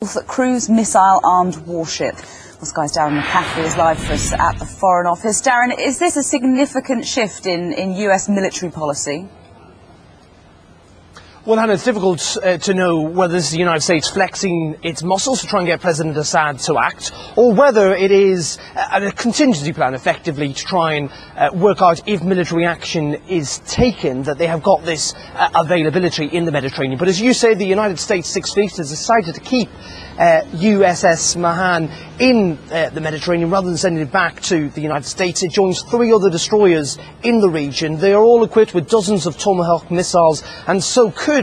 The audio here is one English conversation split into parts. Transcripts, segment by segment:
Cruise missile-armed warship. This guy's Darren McCaffrey is live for us at the Foreign Office. Darren, is this a significant shift in US military policy? Well, Hannah, it's difficult to know whether this is the United States flexing its muscles to try and get President Assad to act, or whether it is a contingency plan, effectively, to try and work out if military action is taken, that they have got this availability in the Mediterranean. But as you say, the United States Sixth Fleet has decided to keep USS Mahan in the Mediterranean rather than sending it back to the United States. It joins 3 other destroyers in the region. They are all equipped with dozens of Tomahawk missiles and so could,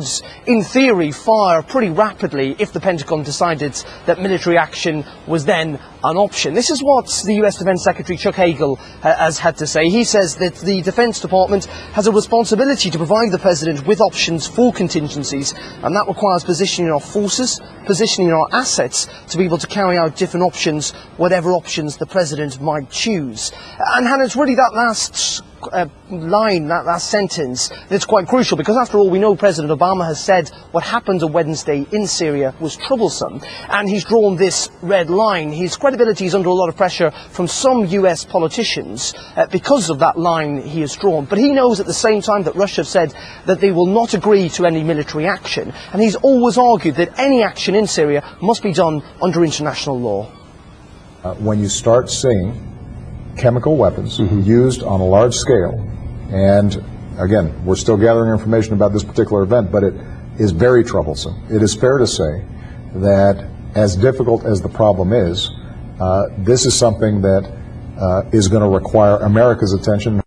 in theory, fire pretty rapidly if the Pentagon decided that military action was then an option. This is what the US Defense Secretary Chuck Hagel has had to say. He says that the Defense Department has a responsibility to provide the President with options for contingencies, and that requires positioning our forces, positioning our assets to be able to carry out different options, whatever options the President might choose. And Hannah, it's really that last line, that last sentence, that's quite crucial, because after all, we know President Obama has said what happened on Wednesday in Syria was troublesome, and he's drawn this red line. His credibility is under a lot of pressure from some US politicians because of that line he has drawn, but he knows at the same time that Russia have said that they will not agree to any military action, and he's always argued that any action in Syria must be done under international law. When you start seeing chemical weapons used on a large scale, and again, we're still gathering information about this particular event, but it is very troublesome. It is fair to say that as difficult as the problem is, this is something that is going to require America's attention.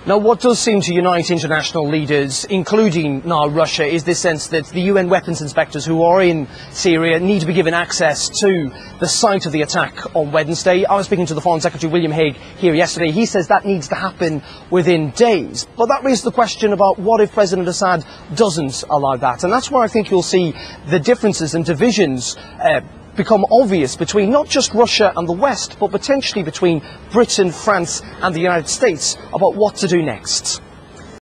Now, what does seem to unite international leaders, including now Russia, is this sense that the UN weapons inspectors who are in Syria need to be given access to the site of the attack on Wednesday. I was speaking to the Foreign Secretary William Hague here yesterday. He says that needs to happen within days. But that raises the question about what if President Assad doesn't allow that? And that's where I think you'll see the differences and divisions become obvious between not just Russia and the West, but potentially between Britain, France and the United States about what to do next.